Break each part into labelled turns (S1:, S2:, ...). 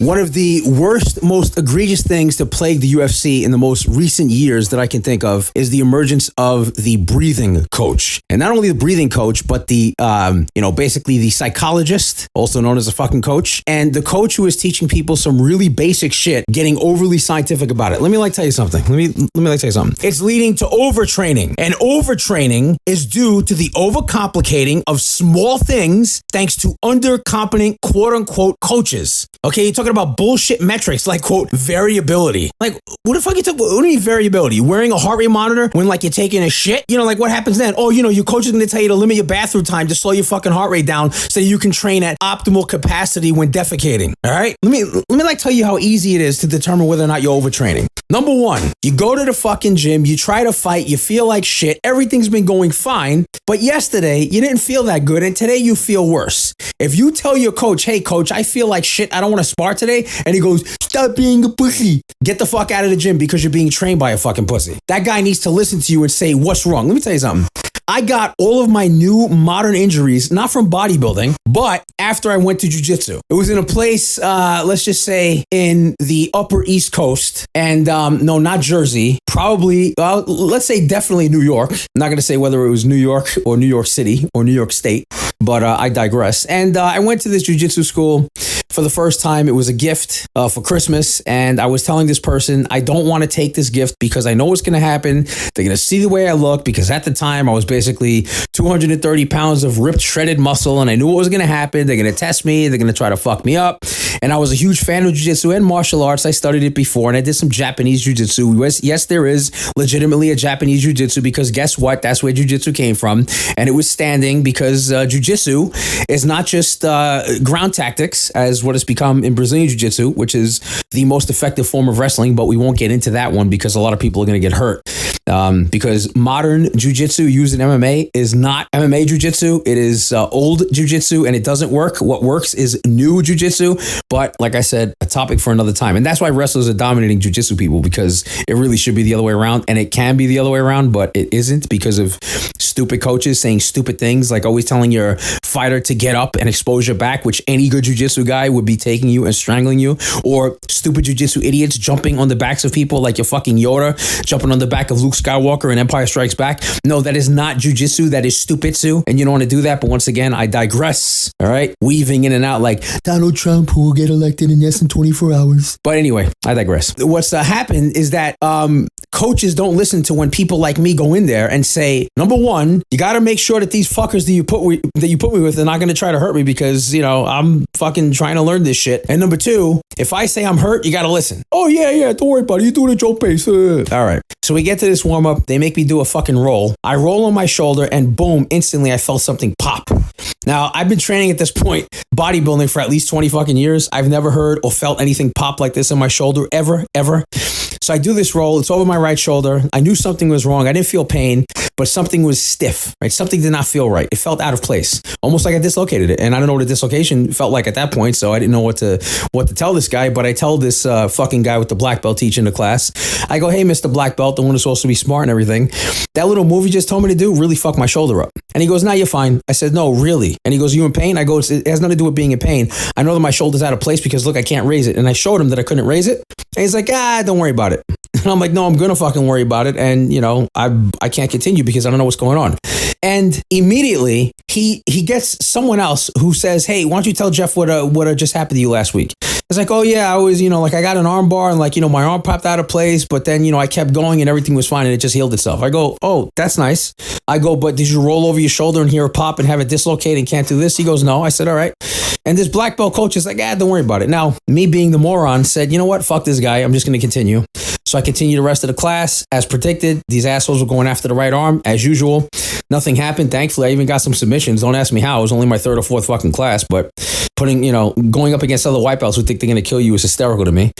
S1: One of the worst, most egregious things to plague the UFC in the most recent years that I can think of is the emergence of the breathing coach. And not only the breathing coach, but the, basically the psychologist, also known as a fucking coach, and the coach who is teaching people some really basic shit, getting overly scientific about it. Let me tell you something. Let me tell you something. It's leading to overtraining. And overtraining is due to the overcomplicating of small things thanks to undercompetent quote-unquote coaches. Okay, you're talking about bullshit metrics like, quote, variability. Like, what the fuck you talking about? What do you mean variability? You wearing a heart rate monitor when, like, you're taking a shit? Like, what happens then? Oh, your coach is going to tell you to limit your bathroom time to slow your fucking heart rate down so you can train at optimal capacity when defecating. All right? Let me tell you how easy it is to determine whether or not you're overtraining. Number one, you go to the fucking gym, you try to fight, you feel like shit, everything's been going fine, but yesterday you didn't feel that good and today you feel worse. If you tell your coach, hey coach, I feel like shit, I don't want to spar today, and he goes, stop being a pussy, get the fuck out of the gym because you're being trained by a fucking pussy. That guy needs to listen to you and say, what's wrong? Let me tell you something. I got all of my new modern injuries, not from bodybuilding, but after I went to jiu-jitsu. It was in a place, let's just say in the upper East Coast, and no, not Jersey, probably, let's say definitely New York. I'm not going to say whether it was New York or New York City or New York State, but I digress. And I went to this jiu-jitsu school for the first time. It was a gift for Christmas, and I was telling this person, I don't want to take this gift because I know what's going to happen. They're going to see the way I look, because at the time I was basically 230 pounds of ripped, shredded muscle, and I knew what was going to happen. They're going to test me. They're going to try to fuck me up. And I was a huge fan of jiu-jitsu and martial arts. I studied it before, and I did some Japanese jiu-jitsu. Yes, there is legitimately a Japanese jiu-jitsu, because guess what? That's where jiu-jitsu came from. And it was standing because jiu-jitsu is not just ground tactics, as what it's become in Brazilian jiu-jitsu, which is the most effective form of wrestling, but we won't get into that one because a lot of people are going to get hurt. Because modern jiu-jitsu used in MMA is not MMA jiu-jitsu. It is old jiu-jitsu, and it doesn't work. What works is new jiu-jitsu. But like I said, a topic for another time. And that's why wrestlers are dominating jiu-jitsu people, because it really should be the other way around. And it can be the other way around, but it isn't, because of stupid coaches saying stupid things, like always telling your fighter to get up and expose your back, which any good jiu-jitsu guy would be taking you and strangling you. Or stupid jiu-jitsu idiots jumping on the backs of people like your fucking Yoda, jumping on the back of Luke Skywalker in Empire Strikes Back. No, that is not jiu-jitsu. That is stupidsu. And you don't want to do that. But once again, I digress. All right. Weaving in and out like Donald Trump, who will get elected in less than 24 hours. But anyway, I digress. What's happened is that coaches don't listen to when people like me go in there and say, number one, you got to make sure that these fuckers that you put me with are not going to try to hurt me, because, I'm fucking trying to learn this shit. And number two, if I say I'm hurt, you got to listen. Oh, yeah, don't worry about it. You do it at your pace. All right. So we get to this warm up. They make me do a fucking roll. I roll on my shoulder, and boom, instantly I felt something pop. Now, I've been training at this point, bodybuilding, for at least 20 fucking years. I've never heard or felt anything pop like this in my shoulder, ever. So I do this roll. It's over my right shoulder. I knew something was wrong. I didn't feel pain, but something was stiff, right? Something did not feel right. It felt out of place, almost like I dislocated it. And I don't know what a dislocation felt like at that point, so I didn't know what to tell this guy. But I tell this fucking guy with the black belt teaching the class, I go, hey, Mr. Black Belt, the one who's supposed to be smart and everything, that little move you just told me to do really fucked my shoulder up. And he goes, nah, you're fine. I said, no, really? And he goes, you in pain? I go, it has nothing to do with being in pain. I know that my shoulder's out of place because, look, I can't raise it. And I showed him that I couldn't raise it. And he's like, don't worry about it. And I'm like, no, I'm going to fucking worry about it. And, I can't continue because I don't know what's going on. And immediately he gets someone else who says, hey, why don't you tell Jeff what just happened to you last week? It's like, oh yeah, I was, I got an arm bar and my arm popped out of place, but then, I kept going and everything was fine and it just healed itself. I go, oh, that's nice. I go, but did you roll over your shoulder and hear a pop and have it dislocate and can't do this? He goes, no. I said, all right. And this black belt coach is like, don't worry about it. Now, me being the moron said, you know what? Fuck this guy. I'm just going to continue. So I continued the rest of the class. As predicted, these assholes were going after the right arm as usual. Nothing happened. Thankfully, I even got some submissions. Don't ask me how. It was only my third or fourth fucking class, but going up against other white belts who think they're going to kill you is hysterical to me.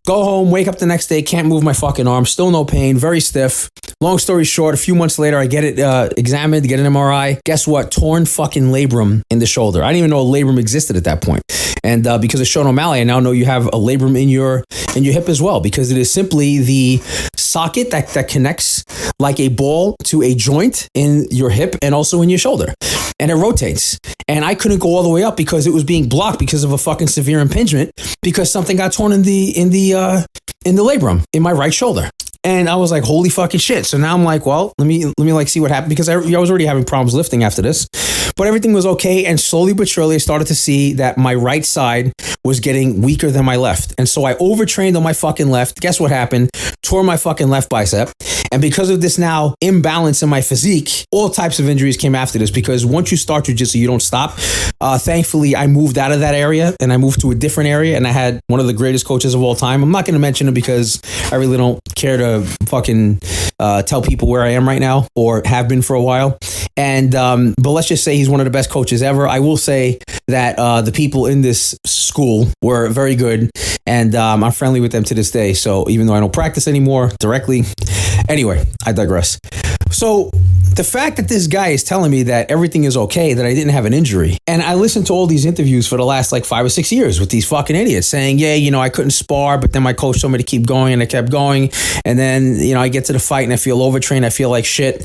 S1: Go home, wake up the next day, can't move my fucking arm, still no pain, very stiff. Long story short, a few months later, I get it examined, get an MRI. Guess what? Torn fucking labrum in the shoulder. I didn't even know a labrum existed at that point. And because of Sean O'Malley, I now know you have a labrum in your in your hip as well, because it is simply the socket that connects like a ball to a joint in your hip and also in your shoulder. And it rotates. And I couldn't go all the way up because it was being blocked because of a fucking severe impingement, because something got torn in the labrum in my right shoulder. And I was like, holy fucking shit. So now I'm like, well, let me like see what happened, because I was already having problems lifting after this. But everything was okay. And slowly but surely, I started to see that my right side was getting weaker than my left. And so I overtrained on my fucking left. Guess what happened? Tore my fucking left bicep. And because of this now imbalance in my physique, all types of injuries came after this, because once you start jiu-jitsu, you don't stop. Thankfully, I moved out of that area and I moved to a different area, and I had one of the greatest coaches of all time. I'm not going to mention him because I really don't care to fucking tell people where I am right now, or have been for a while. And but let's just say he's one of the best coaches ever. I will say that the people in this school were very good, and I'm friendly with them to this day. So even though I don't practice anymore directly, anyway, I digress. So the fact that this guy is telling me that everything is okay, that I didn't have an injury, and I listened to all these interviews for the last like 5 or 6 years with these fucking idiots saying, yeah, you know, I couldn't spar, but then my coach told me to keep going, and I kept going, and then, you know, I get to the fight and I feel overtrained, I feel like shit.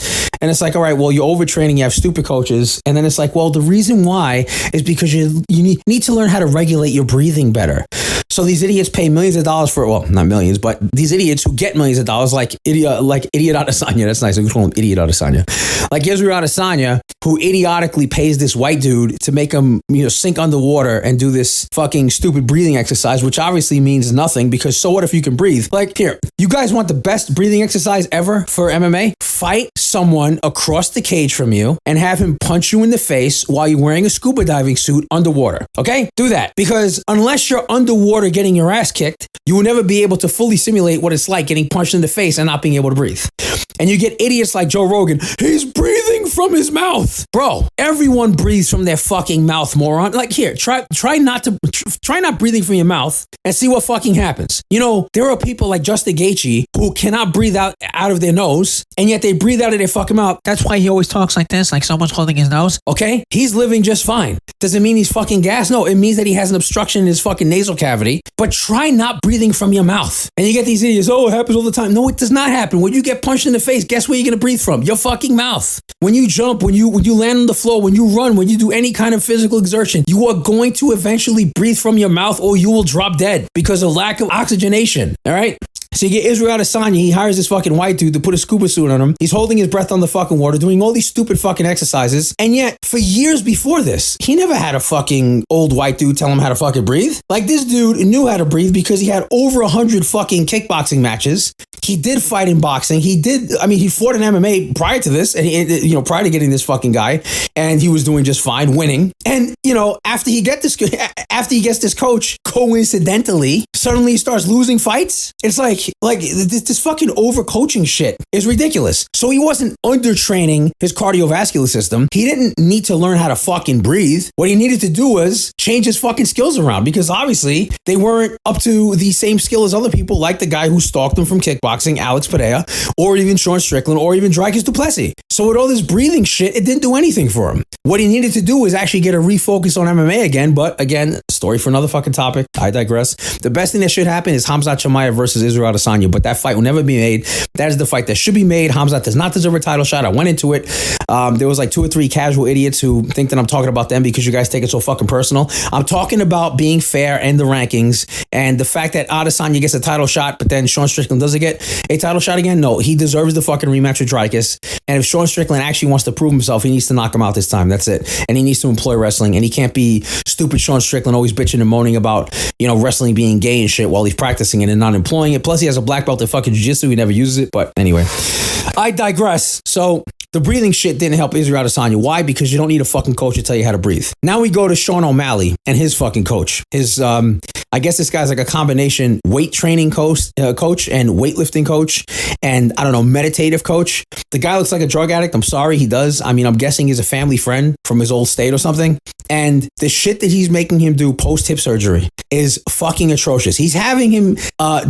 S1: And it's like, all right, well, you're overtraining, you have stupid coaches. And then it's like, well, the reason why is because you need to learn how to regulate your breathing better. So these idiots pay millions of dollars for, well, not millions, but these idiots who get millions of dollars, like idiot Adesanya. That's nice. We call him idiot Adesanya. Like Israel Adesanya, who idiotically pays this white dude to make him, you know, sink underwater and do this fucking stupid breathing exercise, which obviously means nothing, because so what if you can breathe? Like, here, you guys want the best breathing exercise ever for MMA? Fight someone across the cage from you and have him punch you in the face while you're wearing a scuba diving suit underwater. Okay? Do that. Because unless you're underwater getting your ass kicked, you will never be able to fully simulate what it's like getting punched in the face and not being able to breathe. And you get idiots like Joe Rogan. He's breathing from his mouth. Bro, everyone breathes from their fucking mouth, moron. Like, here, try not breathing from your mouth and see what fucking happens. You know, there are people like Justin Gaethje who cannot breathe out of their nose, and yet they breathe out of their fucking mouth.
S2: That's why he always talks like this, like someone's holding his nose.
S1: Okay? He's living just fine. Does it mean he's fucking gassed? No, it means that he has an obstruction in his fucking nasal cavity. But try not breathing from your mouth. And you get these idiots, oh, it happens all the time. No, it does not happen. When you get punched in the face, guess where you're going to breathe from? Your fucking mouth. When you jump, when you land on the floor, when you run, when you do any kind of physical exertion, you are going to eventually breathe from your mouth, or you will drop dead because of lack of oxygenation. All right? So you get Israel Adesanya, he hires this fucking white dude to put a scuba suit on him. He's holding his breath on the fucking water, doing all these stupid fucking exercises. And yet, for years before this, he never had a fucking old white dude tell him how to fucking breathe. Like, this dude knew how to breathe because he had over 100 fucking kickboxing matches. He did fight in boxing. He fought in MMA prior to this, and prior to getting this fucking guy, and he was doing just fine, winning. And, you know, after he gets this coach, coincidentally, suddenly he starts losing fights. It's like this fucking overcoaching shit is ridiculous. So he wasn't undertraining his cardiovascular system. He didn't need to learn how to fucking breathe. What he needed to do was change his fucking skills around, because obviously they weren't up to the same skill as other people, like the guy who stalked him from kickboxing, Alex Pereira, or even Sean Strickland, or even Dricus Duplessis. So with all this breathing shit, it didn't do anything for him. What he needed to do was actually get a refocus on MMA again. But again, story for another fucking topic. I digress. The best thing that should happen is Khamzat Chimaev versus Israel Adesanya, but that fight will never be made. That is the fight that should be made. Khamzat does not deserve a title shot. I went into it. There was like 2 or 3 casual idiots who think that I'm talking about them because you guys take it so fucking personal. I'm talking about being fair and the rankings, and the fact that Adesanya gets a title shot, but then Sean Strickland doesn't get a title shot again. No, he deserves the fucking rematch with Dricus. And if Sean Strickland actually wants to prove himself, he needs to knock him out this time. That's it. And he needs to employ wrestling. And he can't be stupid Sean Strickland always bitching and moaning about, you know, wrestling being gay and shit while he's practicing it and not employing it. Plus, he has a black belt in fucking jiu-jitsu. He never uses it. But anyway, I digress. So the breathing shit didn't help Israel Adesanya. Why? Because you don't need a fucking coach to tell you how to breathe. Now we go to Sean O'Malley and his fucking coach. I guess this guy's like a combination weight training coach and weightlifting coach and, I don't know, meditative coach. The guy looks like a drug addict. I'm sorry, he does. I mean, I'm guessing he's a family friend from his old state or something. And the shit that he's making him do post-hip surgery is fucking atrocious. He's having him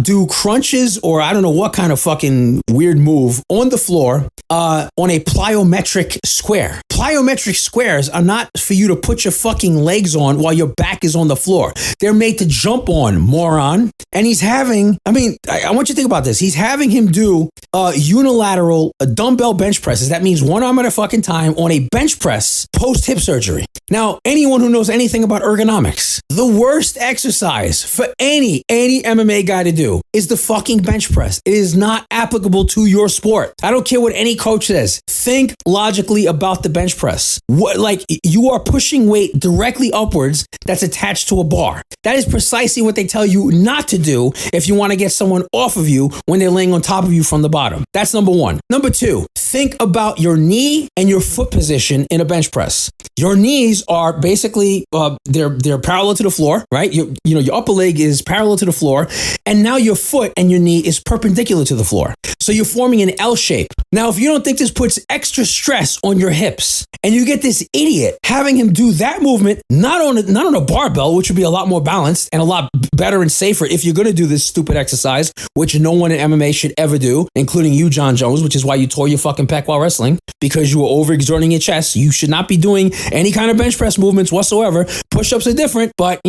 S1: do crunches or I don't know what kind of fucking weird move on the floor on a plyometric square. Plyometric squares are not for you to put your fucking legs on while your back is on the floor. They're made to jump on, moron. And he's having, I want you to think about this. He's having him do unilateral dumbbell bench presses. That means one arm at a fucking time on a bench press post hip surgery. Now, anyone who knows anything about ergonomics, the worst exercise for any MMA guy to do is the fucking bench press. It is not applicable to your sport. I don't care what any coach says. Think logically about the bench press. You are pushing weight directly upwards that's attached to a bar. That is precisely what they tell you not to do if you want to get someone off of you when they're laying on top of you from the bottom. That's number one. Number two, think about your knee and your foot position in a bench press. Your knees are basically, they're parallel to the floor, right? Your upper leg is parallel to the floor, and now your foot and your knee is perpendicular to the floor. So you're forming an L shape. Now, if you don't think this puts extra stress on your hips, and you get this idiot having him do that movement, not on a barbell, which would be a lot more balanced and a lot better and safer if you're going to do this stupid exercise, which no one in MMA should ever do, including you, Jon Jones, which is why you tore your fucking pec while wrestling, because you were overexerting your chest. You should not be doing any kind of bench press movements whatsoever. Push-ups are different, but,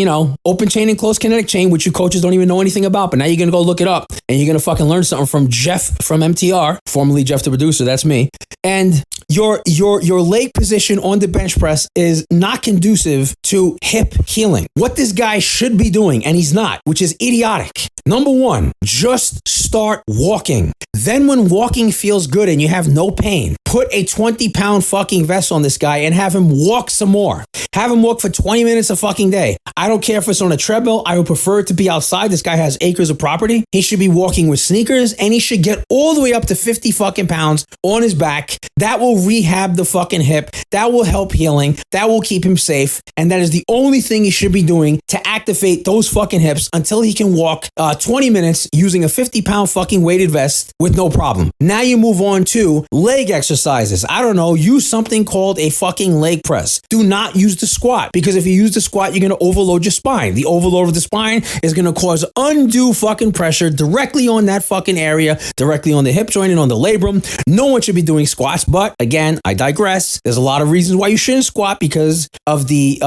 S1: open chain and closed kinetic chain, which you coaches don't even know anything about, but now you're going to go look it up, and you're going to fucking learn something from Jeff from MTR, formerly Jeff the Producer, that's me. And your leg position on the bench press is not conducive to hip healing. What this guy should be doing, and he's not, which is idiotic. Number one, just start walking. Then when walking feels good and you have no pain, put a 20-pound fucking vest on this guy and have him walk some more. Have him walk for 20 minutes a fucking day. I don't care if it's on a treadmill. I would prefer it to be outside. This guy has acres of property. He should be walking with sneakers, and he should get all the way up to 50 fucking pounds on his back. That will rehab the fucking hip. That will help healing. That will keep him safe. And that is the only thing he should be doing to activate those fucking hips until he can walk 20 minutes using a 50-pound fucking weighted vest with no problem. Now you move on to leg exercises. I don't know, use something called a fucking leg press. Do not use the squat, because if you use the squat, you're going to overload your spine. The overload of the spine is going to cause undue fucking pressure directly on that fucking area, directly on the hip joint and on the labrum. No one should be doing squats, but again, I digress. There's a lot of reasons why you shouldn't squat because of the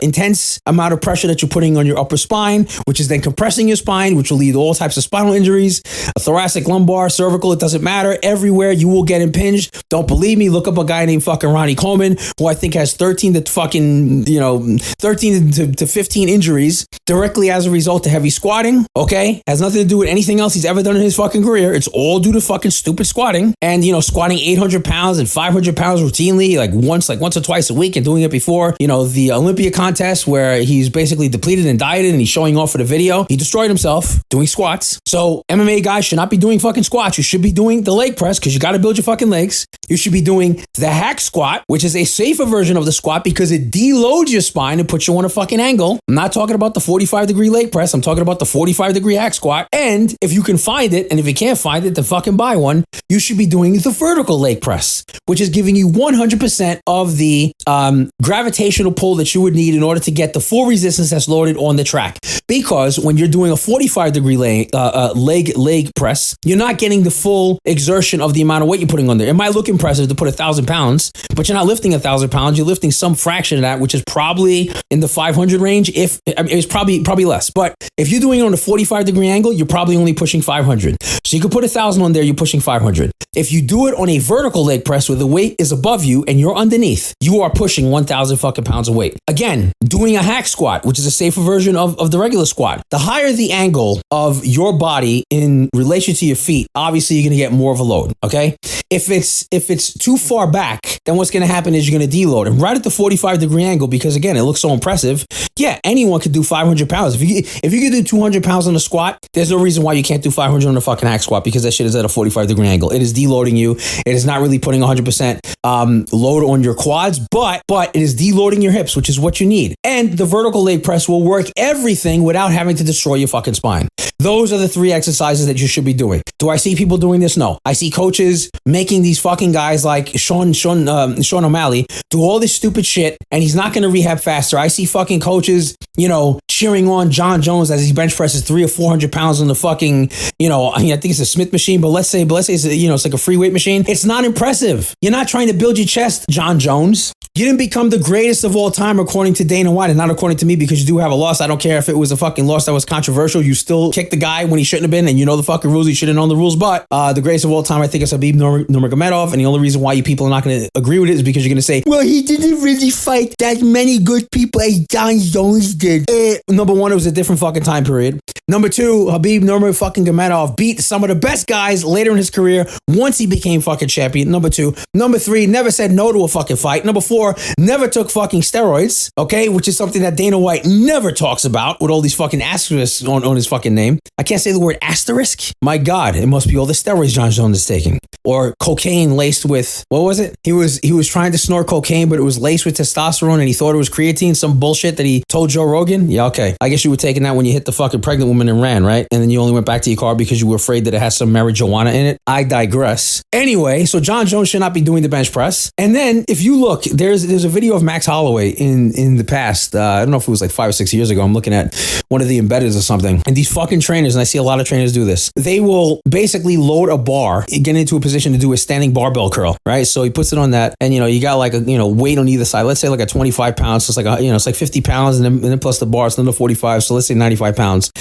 S1: intense amount of pressure that you're putting on your upper spine, which is then compressing your spine, which will lead to all types of spinal injuries, thoracic, lumbar, cervical, it doesn't matter. Everywhere you will get impinged. Don't believe me? Look up a guy named fucking Ronnie Coleman, who I think has 13 to 15 injuries directly as a result of heavy squatting. Okay? Has nothing to do with anything else he's ever done in his fucking career. It's all due to fucking stupid squatting. And, squatting 800 pounds and 500 pounds routinely, like once or twice a week, and doing it before, the Olympia contest where he's basically depleted and dieted and he's showing off for the video. He destroyed himself doing squats. So MMA guys should not be doing fucking squats. You should be doing the leg press because you got to build your fucking legs. You should be doing the hack squat, which is a safer version of the squat because it deloads your spine and puts you on a fucking angle. I'm not talking about the 45-degree leg press. I'm talking about the 45-degree hack squat. And if you can find it, and if you can't find it, then fucking buy one. You should be doing the vertical leg press, which is giving you 100% of the gravitational pull that you would need in order to get the full resistance that's loaded on the track. Because when you're doing a 45-degree leg press, you're not getting the full exertion of the amount of weight you're putting on there. It might look impressive to put 1,000 pounds, but you're not lifting 1,000 pounds. You're lifting some fraction of that, which is probably in the 500 range. It's probably less. But if you're doing it on a 45-degree angle, you're probably only pushing 500. So you could put 1,000 on there, you're pushing 500. If you do it on a vertical leg press where the weight is above you and you're underneath, you are pushing 1,000 fucking pounds of weight. Again, doing a hack squat, which is a safer version of the regular squat. The higher the angle of your body in relation to your feet, obviously you're going to get more of a load, okay? If it's too far back, then what's going to happen is you're going to deload. And right at the 45-degree angle, because again, it looks so impressive, yeah, anyone could do 500 pounds. If you could do 200 pounds on a squat, there's no reason why you can't do 500 on a fucking hack squat because that shit is at a 45-degree angle. It is deloading you. It is not really putting 100% load on your quads, but it is deloading your hips, which is what you need. And the vertical leg press will work everything without having to destroy your fucking spine. Those are the 3 exercises that you should be doing. Do I see people doing this? No. I see coaches making these fucking guys like Sean O'Malley do all this stupid shit, and he's not going to rehab faster. I see fucking coaches, cheering on Jon Jones as he bench presses 300 or 400 pounds on the fucking, I think it's a Smith machine, but let's say it's, it's like a free weight machine. It's not impressive. You're not trying to build your chest, Jon Jones. You didn't become the greatest of all time according to Dana White, and not according to me, because you do have a loss. I don't care if it was a fucking loss that was controversial. You still kicked the guy when he shouldn't have been, and you know the fucking rules. You should have known the rules. But the greatest of all time, I think, is Khabib Nurmagomedov, and the only reason why you people are not going to agree with it is because you're going to say, well, he didn't really fight that many good people as Jon Jones did. Number 1, it was a different fucking time period. Number 2, Khabib Nurmagomedov beat some of the best guys later in his career once he became fucking champion. Number 2. Number 3, never said no to a fucking fight. Number 4, never took fucking steroids, okay, which is something that Dana White never talks about with all these fucking asterisks on his fucking name. I can't say the word asterisk. My God, it must be all the steroids Jon Jones is taking. Or cocaine laced with, what was it? He was trying to snort cocaine, but it was laced with testosterone, and he thought it was creatine, some bullshit that he told Joe Rogan. Yeah, okay. I guess you were taking that when you hit the fucking pregnant woman and ran, right? And then you only went back to your car because you were afraid that it has some marijuana in it. I digress. Anyway, so Jon Jones should not be doing the bench press. And then if you look, there's a video of Max Holloway in the past. I don't know if it was like 5 or 6 years ago. I'm looking at one of the embeddeds or something. And these fucking trainers, and I see a lot of trainers do this, they will basically load a bar, get into a position to do a standing barbell curl, right? So he puts it on that, and you got like a weight on either side. Let's say like a 25 pounds. So it's like it's like 50 pounds, and then plus the bar, it's another 45. So let's say 95 pounds.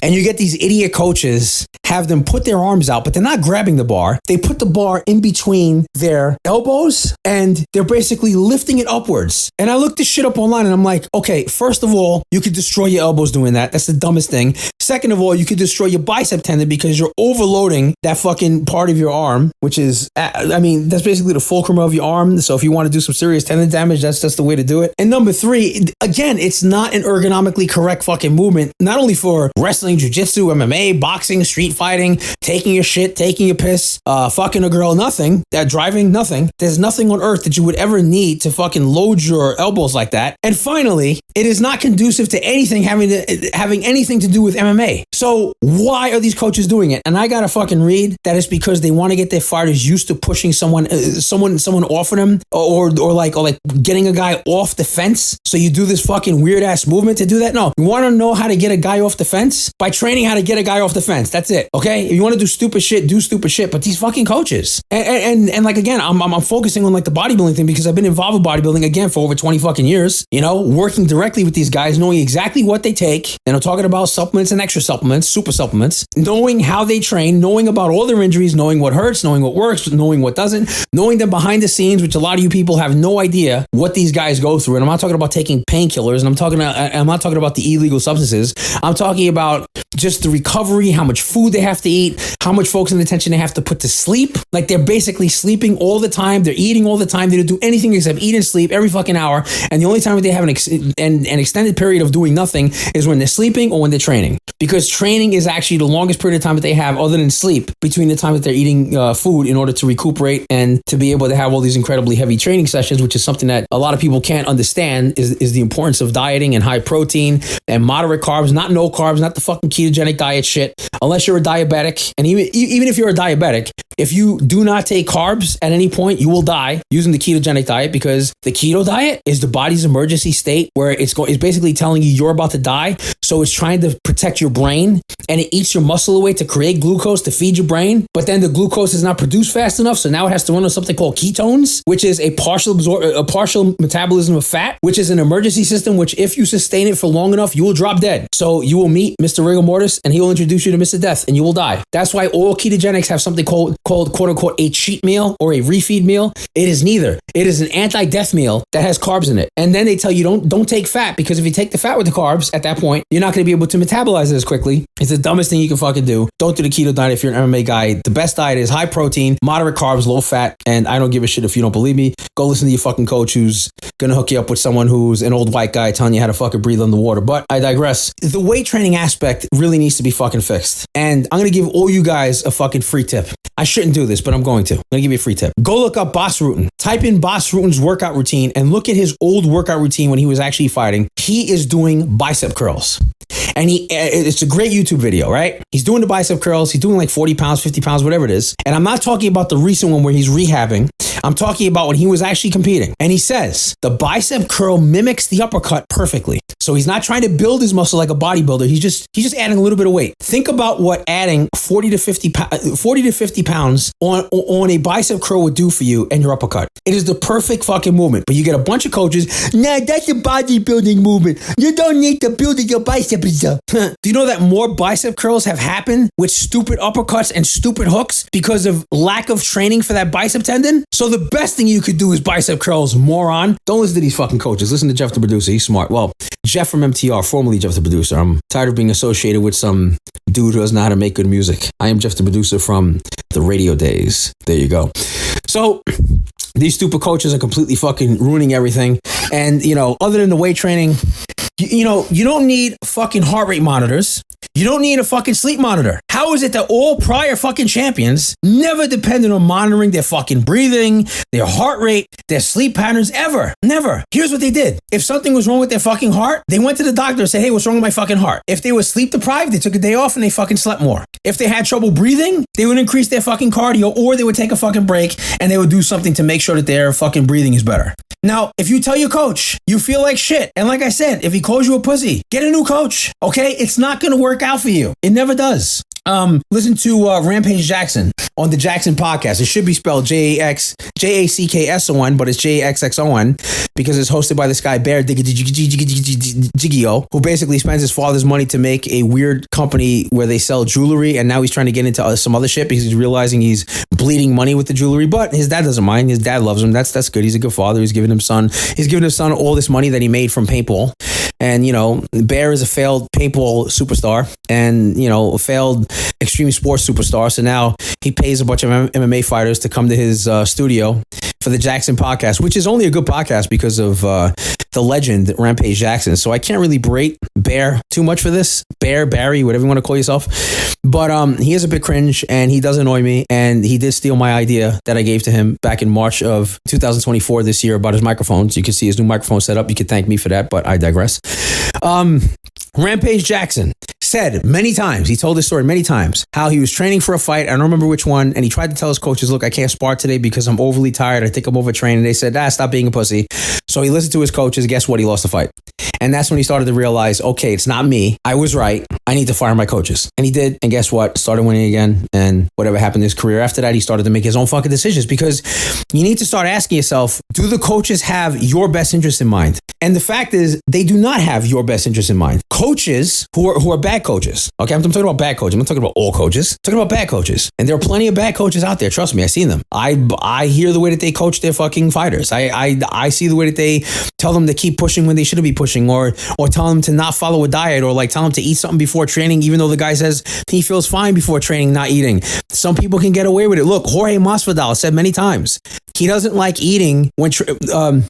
S1: And you get these idiot coaches, have them put their arms out, but they're not grabbing the bar. They put the bar in between their elbows, and they're basically lifting it upwards. And I looked this shit up online, and I'm like, okay, first of all, you could destroy your elbows doing that. That's the dumbest thing. Second of all, you could destroy your bicep tendon because you're overloading that fucking part of your arm, which is, that's basically the fulcrum of your arm. So if you want to do some serious tendon damage, that's just the way to do it. And number 3, again, it's not an ergonomically correct fucking movement, not only for wrestling, jiu-jitsu, MMA, boxing, street fighting, taking a shit, taking a piss, fucking a girl, nothing, driving, nothing. There's nothing on earth that you would ever need to fucking load your elbows like that. And finally, it is not conducive to anything having anything to do with MMA. So why are these coaches doing it? And I gotta fucking read that it's because they want to get their fighters used to pushing someone off of them, or like getting a guy off the fence. So you do this fucking weird ass movement to do that? No, you want to know how to get a guy off the fence? By training how to get a guy off the fence. That's it. Okay? If you want to do stupid shit, do stupid shit. But these fucking coaches, and like, again, I'm focusing on like the bodybuilding thing because I've been involved with bodybuilding again for over 20 fucking years, working directly with these guys, knowing exactly what they take. And I'm talking about supplements and extra supplements, super supplements, knowing how they train, knowing about all their injuries, knowing what hurts, knowing what works, knowing what doesn't, knowing them behind the scenes, which a lot of you people have no idea what these guys go through. And I'm not talking about taking painkillers, and I'm not talking about the illegal substances. I'm talking about just the recovery, how much food they have to eat, how much focus and attention they have to put to sleep. Like, they're basically sleeping all the time. They're eating all the time. They don't do anything except eat and sleep every fucking hour. And the only time that they have an extended period of doing nothing is when they're sleeping or when they're training. Because training is actually the longest period of time that they have, other than sleep, between the time that they're eating food in order to recuperate and to be able to have all these incredibly heavy training sessions, which is something that a lot of people can't understand, is the importance of dieting and high protein and moderate carbs, not no carbs, not the fucking ketogenic diet shit, unless you're a diabetic. And even if you're a diabetic, if you do not take carbs at any point, you will die using the ketogenic diet, because the keto diet is the body's emergency state where it's basically telling you you're about to die. So it's trying to protect your brain, and it eats your muscle away to create glucose to feed your brain. But then the glucose is not produced fast enough. So now it has to run on something called ketones, which is a partial metabolism of fat, which is an emergency system, which if you sustain it for long enough, you will drop dead. So you will meet Mr. Rigor Mortis, and he will introduce you to Mr. Death, and you will die. That's why all ketogenics have something called quote unquote a cheat meal or a refeed meal. It is neither. It is an anti-death meal that has carbs in it. And then they tell you don't take fat, because if you take the fat with the carbs at that point, you're not going to be able to metabolize it as quickly. It's the dumbest thing you can fucking do. Don't do the keto diet if you're an MMA guy. The best diet is high protein, moderate carbs, low fat. And I don't give a shit if you don't believe me. Go listen to your fucking coach who's going to hook you up with someone who's an old white guy telling you how to fucking breathe underwater. But I digress. The weight training aspect really needs to be fucking fixed. And I'm going to give all you guys a fucking free tip. I shouldn't do this, but I'm going to. I'm going to give you a free tip. Go look up Boss Rutan. Type in Boss Rutan's workout routine and look at his old workout routine when he was actually fighting. He is doing bicep curls. And it's a great YouTube video, right? He's doing the bicep curls. He's doing like 40 pounds, 50 pounds, whatever it is. And I'm not talking about the recent one where he's rehabbing. I'm talking about when he was actually competing. And he says the bicep curl mimics the uppercut perfectly. So he's not trying to build his muscle like a bodybuilder. He's just adding a little bit of weight. Think about what adding 40 to 50 pounds on a bicep curl would do for you and your uppercut. It is the perfect fucking movement. But you get a bunch of coaches, nah, that's a bodybuilding movement. You don't need to build your bicep. Do you know that more bicep curls have happened with stupid uppercuts and stupid hooks because of lack of training for that bicep tendon? So the best thing you could do is bicep curls, moron. Don't listen to these fucking coaches. Listen to Jeff the Producer. He's smart. Well, Jeff from MTR, formerly Jeff the Producer. I'm tired of being associated with some dude who doesn't know how to make good music. I am Jeff the Producer from the radio days. There you go. So these stupid coaches are completely fucking ruining everything. And, other than the weight training, you don't need fucking heart rate monitors. You don't need a fucking sleep monitor. How is it that all prior fucking champions never depended on monitoring their fucking breathing, their heart rate, their sleep patterns ever? Never. Here's what they did. If something was wrong with their fucking heart, they went to the doctor and said, hey, what's wrong with my fucking heart? If they were sleep deprived, they took a day off and they fucking slept more. If they had trouble breathing, they would increase their fucking cardio or they would take a fucking break and they would do something to make sure that their fucking breathing is better. Now, if you tell your coach you feel like shit, and like I said, if he calls you a pussy, get a new coach, okay? It's not going to work out for you. It never does. Listen to Rampage Jackson on the Jackson podcast. It should be spelled Jackson, but it's Jaxxon because it's hosted by this guy, Bear Digio, who basically spends his father's money to make a weird company where they sell jewelry. And now he's trying to get into some other shit because he's realizing he's bleeding money with the jewelry. But his dad doesn't mind. His dad loves him. That's good. He's a good father. He's giving his son all this money that he made from paintball. And, Bear is a failed paintball superstar and, a failed extreme sports superstar. So now he pays a bunch of MMA fighters to come to his studio for the Jackson podcast, which is only a good podcast because of the legend Rampage Jackson. So I can't really berate Bear too much for this. Bear, Barry, whatever you want to call yourself. But he is a bit cringe and he does annoy me. And he did steal my idea that I gave to him back in March of 2024 this year about his microphones. You can see his new microphone set up. You can thank me for that, but I digress. Rampage Jackson said many times, he told this story many times, how he was training for a fight. I don't remember which one. And he tried to tell his coaches, look, I can't spar today because I'm overly tired. I think I'm overtrained. And they said, stop being a pussy. So he listened to his coaches. Guess what? He lost the fight. And that's when he started to realize, okay, it's not me. I was right. I need to fire my coaches. And he did. And guess what? Started winning again. And whatever happened in his career after that, he started to make his own fucking decisions because you need to start asking yourself, do the coaches have your best interest in mind? And the fact is, they do not have your best interest in mind. Coaches who are bad coaches. Okay, I'm talking about bad coaches. I'm not talking about all coaches. I'm talking about bad coaches. And there are plenty of bad coaches out there. Trust me, I've seen them. I hear the way that they coach their fucking fighters. I see the way that they tell them to keep pushing when they shouldn't be pushing, or tell them to not follow a diet, or like tell them to eat something before training, even though the guy says he feels fine before training, not eating. Some people can get away with it. Look, Jorge Masvidal said many times he doesn't like eating when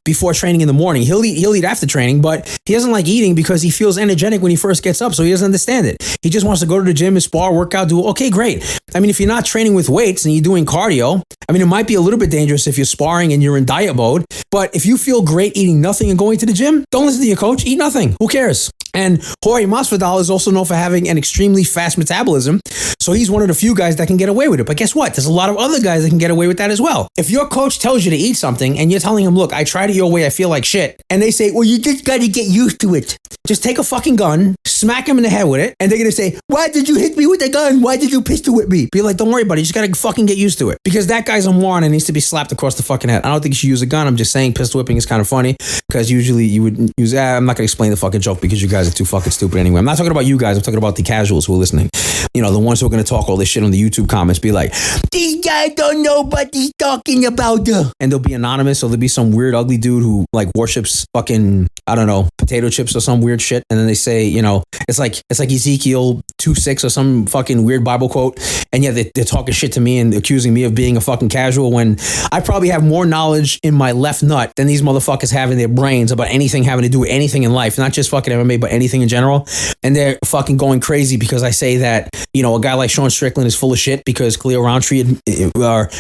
S1: before training in the morning. He'll eat after training, but he doesn't like eating because he feels energetic when he first gets up, so he doesn't understand it. He just wants to go to the gym and spar, work out, do okay, great. I mean, if you're not training with weights and you're doing cardio, I mean, it might be a little bit dangerous if you're sparring and you're in diet mode, but if you feel great eating nothing and going to the gym, don't listen to your coach, eat nothing. Who cares? And Jorge Masvidal is also known for having an extremely fast metabolism. So he's one of the few guys that can get away with it. But guess what? There's a lot of other guys that can get away with that as well. If your coach tells you to eat something and you're telling him, look, I tried it your way, I feel like shit. And they say, well, you just got to get used to it. Just take a fucking gun, smack him in the head with it. And they're going to say, why did you hit me with the gun? Why did you pistol whip me? Be like, don't worry about it. You just got to fucking get used to it. Because that guy's a moron and needs to be slapped across the fucking head. I don't think you should use a gun. I'm just saying pistol whipping is kind of funny because usually you would use, I'm not going to explain the fucking joke because you guys are too fucking stupid anyway. I'm not talking about you guys. I'm talking about the casuals who are listening. You know, the ones who are going to talk all this shit on the YouTube comments, be like, these guys don't know what he's talking about. And they'll be anonymous, or there'll be some weird, ugly dude who like worships fucking I don't know, potato chips or some weird shit. And then they say, you know, it's like Ezekiel 2:6 or some fucking weird Bible quote. And yeah, they're talking shit to me and accusing me of being a fucking casual when I probably have more knowledge in my left nut than these motherfuckers have in their brains about anything having to do with anything in life, not just fucking MMA, but anything in general. And they're fucking going crazy because I say that, you know, a guy like Sean Strickland is full of shit because Khalil Roundtree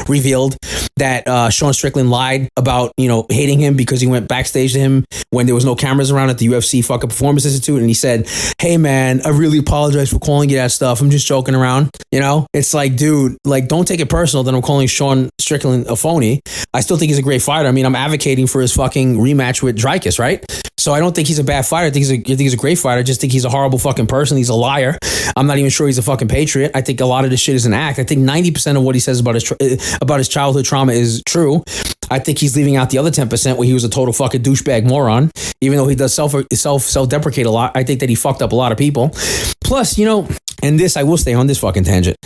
S1: revealed that Sean Strickland lied about, you know, hating him because he went backstage to him when there was no cameras around at the UFC fucking Performance Institute. And he said, hey man, I really apologize for calling you that stuff. I'm just joking around. You know, it's like, dude, like, don't take it personal that I'm calling Sean Strickland a phony. I still think he's a great fighter. I mean, I'm advocating for his fucking rematch with Dricus, right? So I don't think he's a bad fighter. I think he's a great fighter. I just think he's a horrible fucking person. He's a liar. I'm not even sure he's a fucking patriot. I think a lot of this shit is an act. I think 90% of what he says about his childhood trauma is true. I think he's leaving out the other 10% where he was a total fucking douchebag moron. Even though he does self-deprecate a lot, I think that he fucked up a lot of people. Plus, you know, and this, I will stay on this fucking tangent.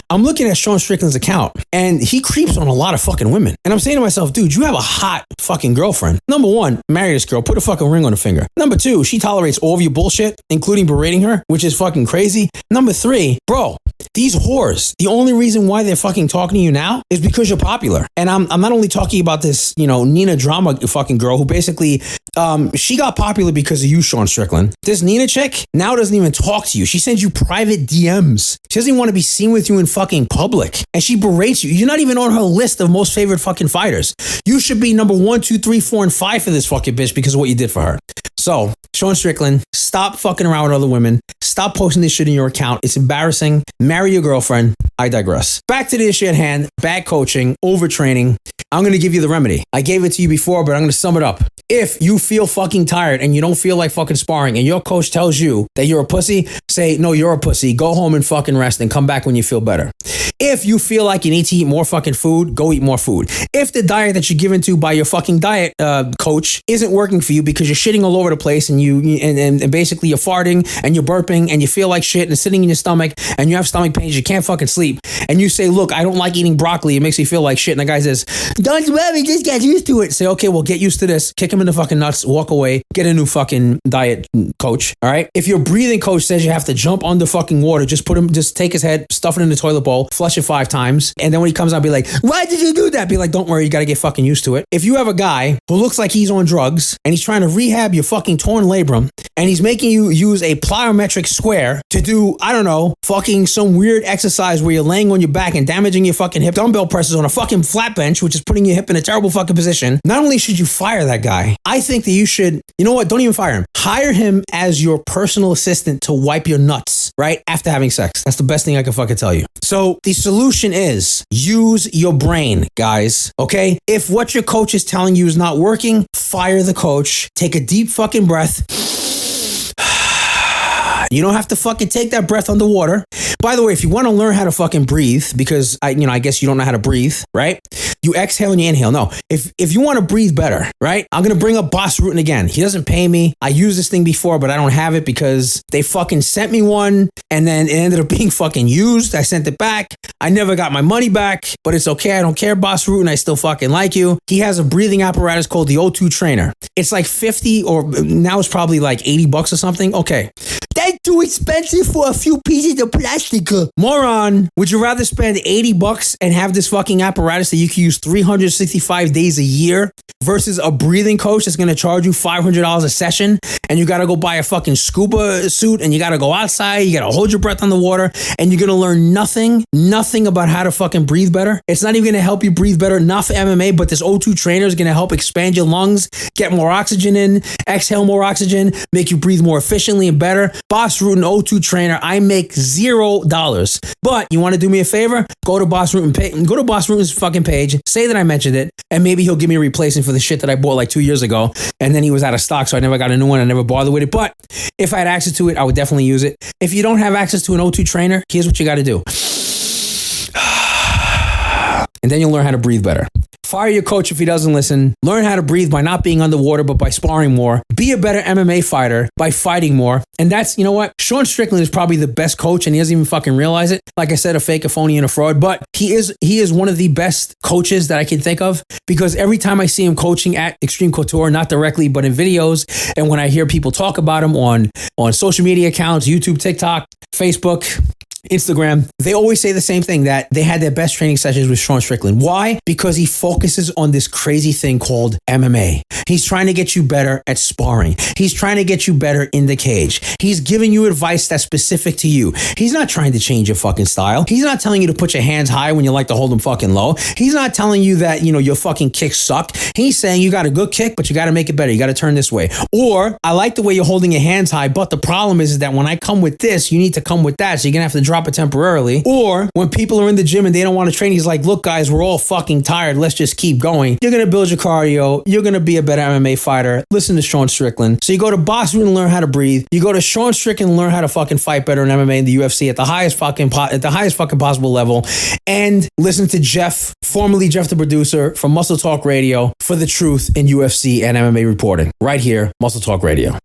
S1: I'm looking at Sean Strickland's account and he creeps on a lot of fucking women. And I'm saying to myself, dude, you have a hot fucking girlfriend. Number one, marry this girl, put a fucking ring on her finger. Number two, she tolerates all of your bullshit, including berating her, which is fucking crazy. Number three, bro, these whores, the only reason why they're fucking talking to you now is because you're popular. And I'm not only talking about this, you know, Nina Drama fucking girl who basically, she got popular because of you, Sean Strickland. This Nina chick now doesn't even talk to you. She sends you private DMs. She doesn't even want to be seen with you in fucking public. And she berates you. You're not even on her list of most favorite fucking fighters. You should be number 1, 2, 3, 4, and 5 for this fucking bitch because of what you did for her. So, Sean Strickland, stop fucking around with other women. Stop posting this shit in your account. It's embarrassing. Marry your girlfriend. I digress. Back to the issue at hand. Bad coaching, overtraining. I'm going to give you the remedy. I gave it to you before, but I'm going to sum it up. If you feel fucking tired and you don't feel like fucking sparring and your coach tells you that you're a pussy, say, no, you're a pussy. Go home and fucking rest and come back when you feel better. If you feel like you need to eat more fucking food, go eat more food. If the diet that you're given to by your fucking diet coach isn't working for you because you're shitting all over the place and and basically you're farting and you're burping and you feel like shit and it's sitting in your stomach and you have stomach pains, you can't fucking sleep. And you say, look, I don't like eating broccoli. It makes me feel like shit. And the guy says, don't worry, just get used to it. Say, okay, well, get used to this. Kick him in the fucking nuts, walk away, get a new fucking diet coach. All right. If your breathing coach says you have to jump under fucking water, just take his head, stuff it in the toilet bowl, flush it 5 times. And then when he comes out, be like, why did you do that? Be like, don't worry, you got to get fucking used to it. If you have a guy who looks like he's on drugs and he's trying to rehab your fucking torn labrum and he's making you use a plyometric square to do, I don't know, fucking some weird exercise where you're laying on your back and damaging your fucking hip dumbbell presses on a fucking flat bench, which is putting your hip in a terrible fucking position. Not only should you fire that guy, I think that you should, you know what? Don't even fire him. Hire him as your personal assistant to wipe your nuts, right? After having sex. That's the best thing I can fucking tell you. So the solution is use your brain, guys. Okay? If what your coach is telling you is not working, fire the coach. Take a deep fucking breath. You don't have to fucking take that breath underwater. By the way, if you want to learn how to fucking breathe, because I guess you don't know how to breathe, right? You exhale and you inhale. No, if you want to breathe better, right? I'm going to bring up Boss Rutan again. He doesn't pay me. I used this thing before, but I don't have it because they fucking sent me one and then it ended up being fucking used. I sent it back. I never got my money back, but it's okay. I don't care, Boss Rutan. I still fucking like you. He has a breathing apparatus called the O2 Trainer. It's like 50 or now it's probably like $80 or something. Okay. That's too expensive for a few pieces of plastic. Moron, would you rather spend $80 and have this fucking apparatus that you can use 365 days a year versus a breathing coach that's going to charge you $500 a session and you got to go buy a fucking scuba suit and you got to go outside, you got to hold your breath on the water and you're going to learn nothing about how to fucking breathe better? It's not even going to help you breathe better, not for MMA, but this O2 Trainer is going to help expand your lungs, get more oxygen in, exhale more oxygen, make you breathe more efficiently and better. Boss Rutan O2 Trainer, I make $0. But you want to do me a favor? Go to Boss Rutan's fucking page, say that I mentioned it, and maybe he'll give me a replacement for the shit that I bought like 2 years ago. And then he was out of stock, so I never got a new one. I never bothered with it. But if I had access to it, I would definitely use it. If you don't have access to an O2 Trainer, here's what you got to do. and then you'll learn how to breathe better. Fire your coach if he doesn't listen. Learn how to breathe by not being underwater, but by sparring more. Be a better MMA fighter by fighting more. And that's, you know what? Sean Strickland is probably the best coach, and he doesn't even fucking realize it. Like I said, a fake, a phony, and a fraud. But he is one of the best coaches that I can think of, because every time I see him coaching at Extreme Couture, not directly, but in videos, and when I hear people talk about him on social media accounts, YouTube, TikTok, Facebook, Instagram, they always say the same thing, that they had their best training sessions with Sean Strickland. Why? Because he focuses on this crazy thing called MMA. He's trying to get you better at sparring. He's trying to get you better in the cage. He's giving you advice that's specific to you. He's not trying to change your fucking style. He's not telling you to put your hands high when you like to hold them fucking low. He's not telling you that, your fucking kicks suck. He's saying you got a good kick, but you got to make it better. You got to turn this way. Or, I like the way you're holding your hands high, but the problem is that when I come with this, you need to come with that. So you're going to have to drop it temporarily. Or when people are in the gym and they don't want to train, he's like, look guys, we're all fucking tired. Let's just keep going. You're going to build your cardio. You're going to be a better MMA fighter. Listen to Sean Strickland. So you go to Boxing and learn how to breathe. You go to Sean Strickland and learn how to fucking fight better in MMA and the UFC at the highest fucking possible level. And listen to Jeff, formerly Jeff the Producer from Muscle Talk Radio, for the truth in UFC and MMA reporting. Right here, Muscle Talk Radio.